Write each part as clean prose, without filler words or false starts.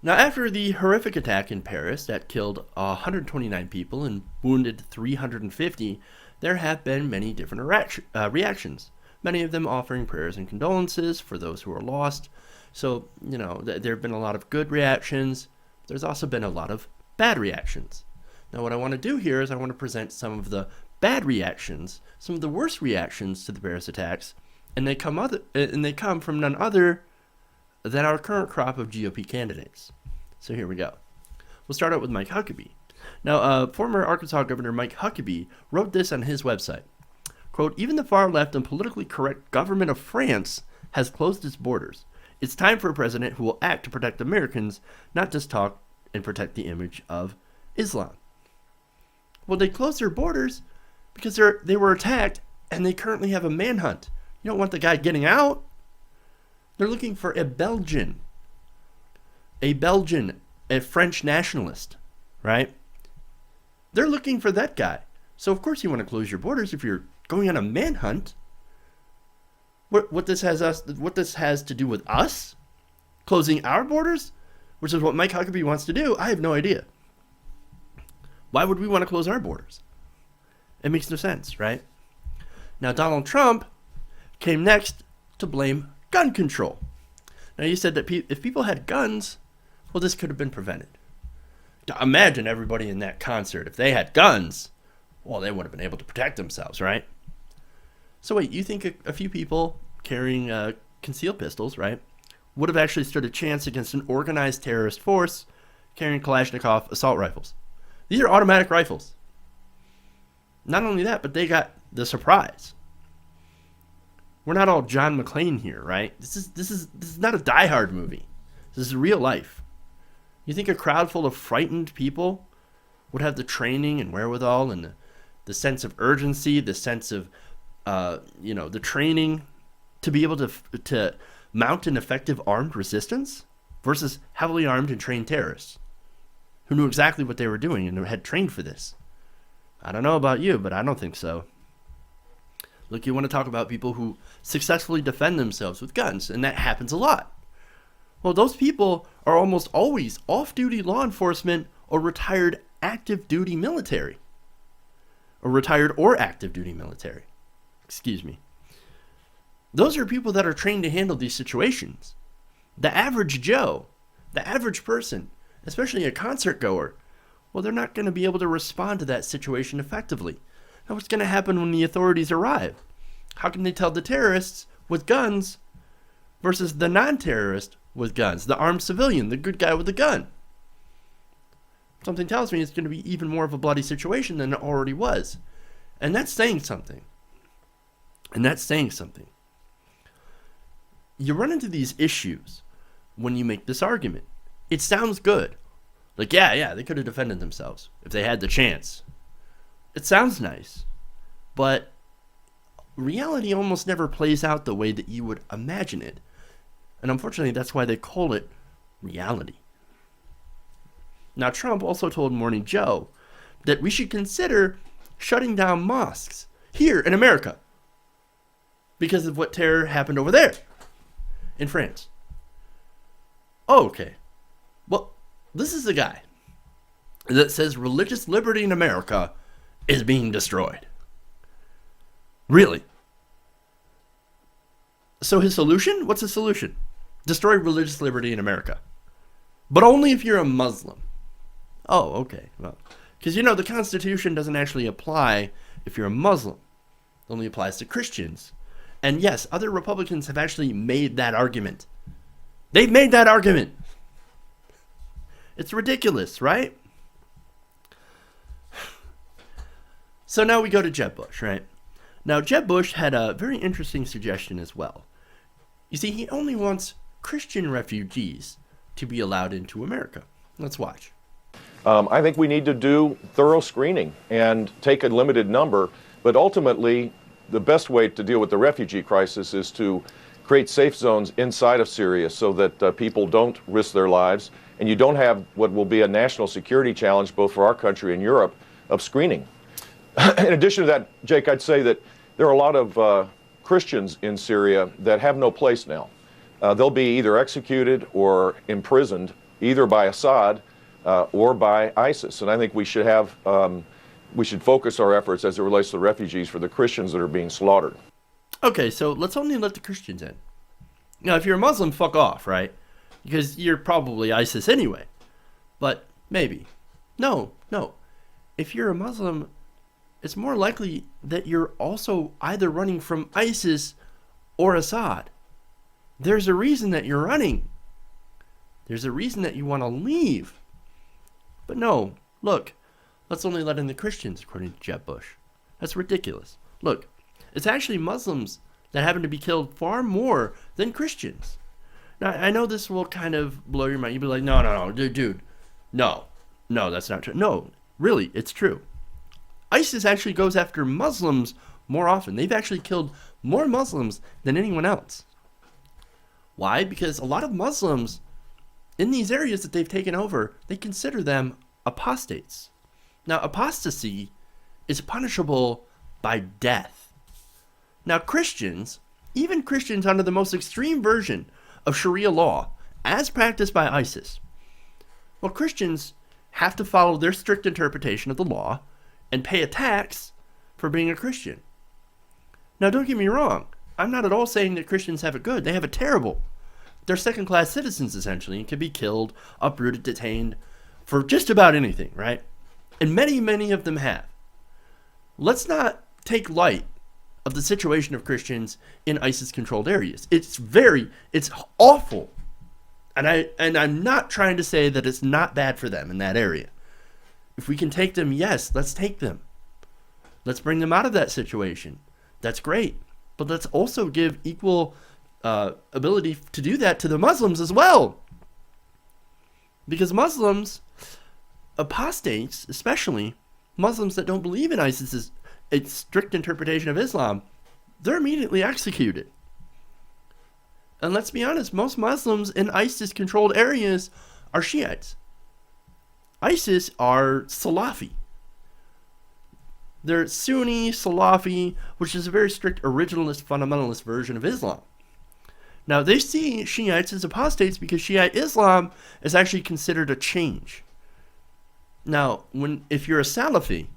Now, after the horrific attack in Paris that killed 129 people and wounded 350, there have been many different reactions, many of them offering prayers and condolences for those who are lost. So, there have been a lot of good reactions. There's also been a lot of bad reactions. Now, what I want to do here is I want to present some of the bad reactions, some of the worst reactions to the Paris attacks, and they come from none other than our current crop of GOP candidates. So here we go. We'll start out with Mike Huckabee. Now, former Arkansas Governor Mike Huckabee wrote this on his website. Quote, "Even the far left and politically correct government of France has closed its borders. It's time for a president who will act to protect Americans, not just talk and protect the image of Islam." Well, they closed their borders because they were attacked and they currently have a manhunt. You don't want the guy getting out. They're looking for a Belgian, a French nationalist, right? They're looking for that guy. So of course you want to close your borders if you're going on a manhunt. What this has to do with us closing our borders, which is what Mike Huckabee wants to do, I have no idea. Why would we want to close our borders? It makes no sense, right? Now Donald Trump came next to blame gun control. Now you said that if people had guns, well, this could have been prevented. Imagine everybody in that concert. If they had guns, well, they would have been able to protect themselves, right? So wait, you think a few people carrying concealed pistols, right, would have actually stood a chance against an organized terrorist force carrying Kalashnikov assault rifles? These are automatic rifles. Not only that, but they got the surprise. We're not all John McClane here, right? This is not a Die Hard movie. This is real life. You think a crowd full of frightened people would have the training and wherewithal and the sense of urgency, the sense of, the training to be able to mount an effective armed resistance versus heavily armed and trained terrorists who knew exactly what they were doing and had trained for this? I don't know about you, but I don't think so. Look, you want to talk about people who successfully defend themselves with guns, and that happens a lot. Well, those people are almost always off-duty law enforcement or retired active duty military. Or retired or active duty military. Excuse me. Those are people that are trained to handle these situations. The average Joe, the average person, especially a concert goer, well, they're not going to be able to respond to that situation effectively. Now, what's going to happen when the authorities arrive? How can they tell the terrorists with guns versus the non-terrorist with guns, the armed civilian, the good guy with the gun? Something tells me it's going to be even more of a bloody situation than it already was. And that's saying something. You run into these issues when you make this argument. It sounds good. Like, yeah, they could have defended themselves if they had the chance. It sounds nice, but reality almost never plays out the way that you would imagine it. And unfortunately, that's why they call it reality. Now, Trump also told Morning Joe that we should consider shutting down mosques here in America because of what terror happened over there in France. Oh, okay. Well, this is the guy that says religious liberty in America is being destroyed. Really? So his solution? What's his solution? Destroy religious liberty in America. But only if you're a Muslim. Oh, okay. Well, because the Constitution doesn't actually apply if you're a Muslim. It only applies to Christians. And yes, other Republicans have actually made that argument. They've made that argument. It's ridiculous, right? So now we go to Jeb Bush, right? Now, Jeb Bush had a very interesting suggestion as well. You see, he only wants Christian refugees to be allowed into America. Let's watch. I think we need to do thorough screening and take a limited number, but ultimately, the best way to deal with the refugee crisis is to create safe zones inside of Syria so that people don't risk their lives, and you don't have what will be a national security challenge both for our country and Europe of screening. In addition to that, Jake, I'd say that there are a lot of Christians in Syria that have no place now. They'll be either executed or imprisoned either by Assad or by ISIS. And I think we should have we should focus our efforts as it relates to the refugees for the Christians that are being slaughtered. Okay, so let's only let the Christians in. Now, if you're a Muslim, fuck off, right? Because you're probably ISIS anyway. But maybe. No. If you're a Muslim, it's more likely that you're also either running from ISIS or Assad. There's a reason that you're running. There's a reason that you want to leave. But no, look, let's only let in the Christians, according to Jeb Bush. That's ridiculous. Look, it's actually Muslims that happen to be killed far more than Christians. Now, I know this will kind of blow your mind. You'll be like, no, dude, no, that's not true. No, really, it's true. ISIS actually goes after Muslims more often. They've actually killed more Muslims than anyone else. Why? Because a lot of Muslims in these areas that they've taken over, they consider them apostates. Now, apostasy is punishable by death. Now, Christians, even Christians under the most extreme version of Sharia law, as practiced by ISIS, well, Christians have to follow their strict interpretation of the law and pay a tax for being a Christian. Now, don't get me wrong. I'm not at all saying that Christians have it good. They have it terrible. They're second-class citizens, essentially, and can be killed, uprooted, detained for just about anything, right? And many of them have. Let's not take light of the situation of Christians in ISIS-controlled areas. It's awful. And I'm not trying to say that it's not bad for them in that area. If we can take them, yes, let's take them. Let's bring them out of that situation. That's great. But let's also give equal ability to do that to the Muslims as well. Because Muslims, apostates, especially Muslims that don't believe in ISIS's strict interpretation of Islam, they're immediately executed. And let's be honest, most Muslims in ISIS-controlled areas are Shiites. ISIS are Salafi. They're Sunni, Salafi, which is a very strict originalist, fundamentalist version of Islam. Now, they see Shiites as apostates because Shiite Islam is actually considered a change. Now, if you're a Salafi,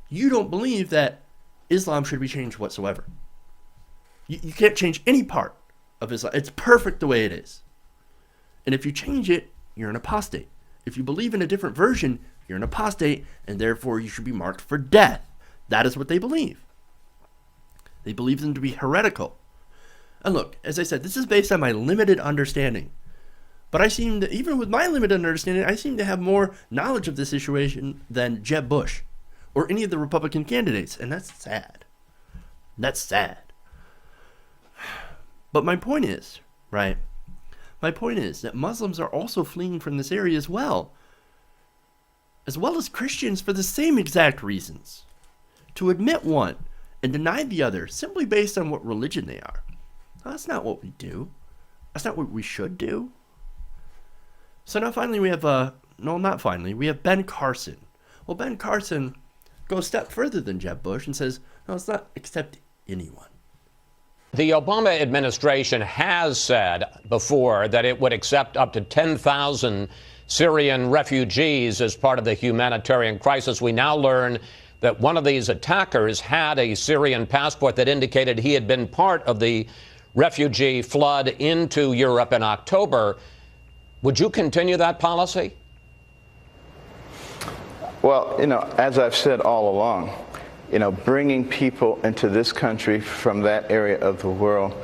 you don't believe that Islam should be changed whatsoever. You can't change any part of Islam. It's perfect the way it is. And if you change it, you're an apostate. If you believe in a different version, you're an apostate, and therefore you should be marked for death. That is what they believe. They believe them to be heretical. And look, as I said, this is based on my limited understanding. But I seem to, even with my limited understanding, I seem to have more knowledge of this situation than Jeb Bush or any of the Republican candidates. And that's sad. That's sad. But my point is, right? My point is that Muslims are also fleeing from this area as well as Christians for the same exact reasons. To admit one and deny the other simply based on what religion they are. Well, that's not what we do. That's not what we should do. So now finally we have, we have Ben Carson. Well, Ben Carson goes a step further than Jeb Bush and says, no, let's not accept anyone. The Obama administration has said before that it would accept up to 10,000 Syrian refugees as part of the humanitarian crisis. We now learn that one of these attackers had a Syrian passport that indicated he had been part of the refugee flood into Europe in October. Would you continue that policy? Well, as I've said all along, bringing people into this country from that area of the world,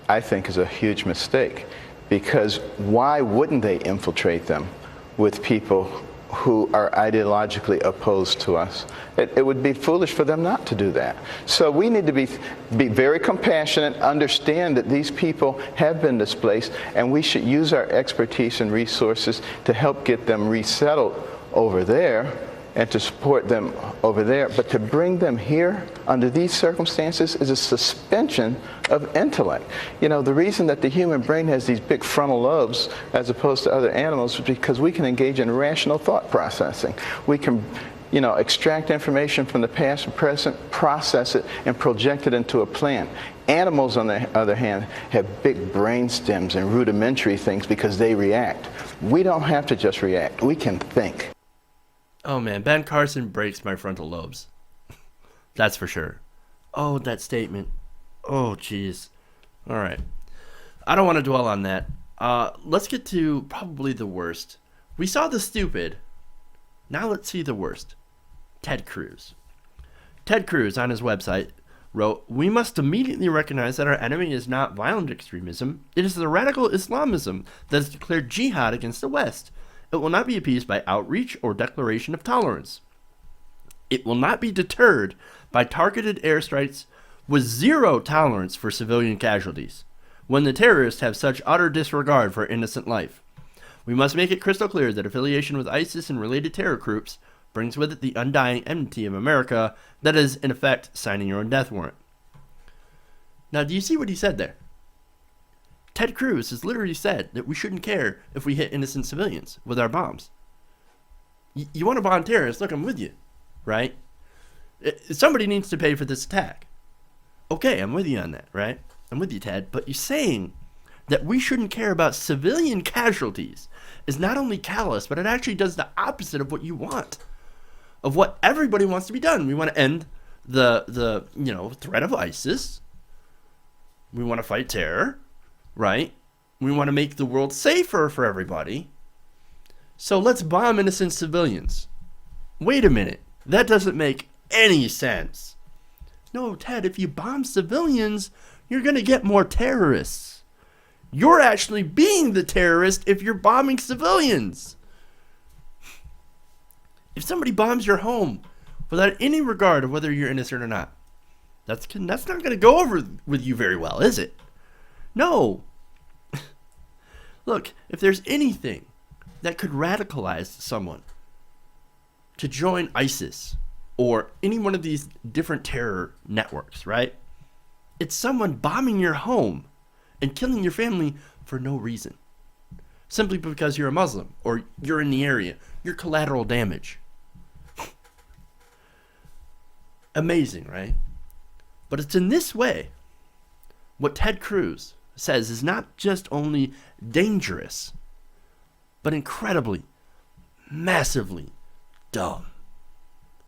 I think is a huge mistake. Because why wouldn't they infiltrate them with people who are ideologically opposed to us? It would be foolish for them not to do that. So we need to be very compassionate, understand that these people have been displaced, and we should use our expertise and resources to help get them resettled over there and to support them over there. But to bring them here under these circumstances is a suspension of intellect. The reason that the human brain has these big frontal lobes as opposed to other animals is because we can engage in rational thought processing. We can extract information from the past and present, process it, and project it into a plan. Animals, on the other hand, have big brain stems and rudimentary things because they react. We don't have to just react. We can think. Oh man, Ben Carson breaks my frontal lobes. That's for sure. Oh, that statement. Oh, jeez. All right. I don't want to dwell on that. Let's get to probably the worst. We saw the stupid. Now let's see the worst. Ted Cruz. Ted Cruz, on his website, wrote, "We must immediately recognize that our enemy is not violent extremism. It is the radical Islamism that has declared jihad against the West. It will not be appeased by outreach or declaration of tolerance. It will not be deterred by targeted airstrikes with zero tolerance for civilian casualties, when the terrorists have such utter disregard for innocent life. We must make it crystal clear that affiliation with ISIS and related terror groups brings with it the undying enmity of America, that is, in effect, signing your own death warrant." Now, do you see what he said there? Ted Cruz has literally said that we shouldn't care if we hit innocent civilians with our bombs. You want to bomb terrorists? Look, I'm with you, right? Somebody needs to pay for this attack. Okay, I'm with you on that, right? I'm with you, Ted. But you're saying that we shouldn't care about civilian casualties is not only callous, but it actually does the opposite of what you want, of what everybody wants to be done. We want to end the threat of ISIS. We want to fight terror, right? We want to make the world safer for everybody. So let's bomb innocent civilians. Wait a minute. That doesn't make any sense. No, Ted, if you bomb civilians, you're going to get more terrorists. You're actually being the terrorist if you're bombing civilians. If somebody bombs your home without any regard of whether you're innocent or not, that's not going to go over with you very well, is it? No. Look, if there's anything that could radicalize someone to join ISIS or any one of these different terror networks, right? It's someone bombing your home and killing your family for no reason. Simply because you're a Muslim or you're in the area. You're collateral damage. Amazing, right? But it's in this way what Ted Cruz says is not just only dangerous, but incredibly, massively dumb.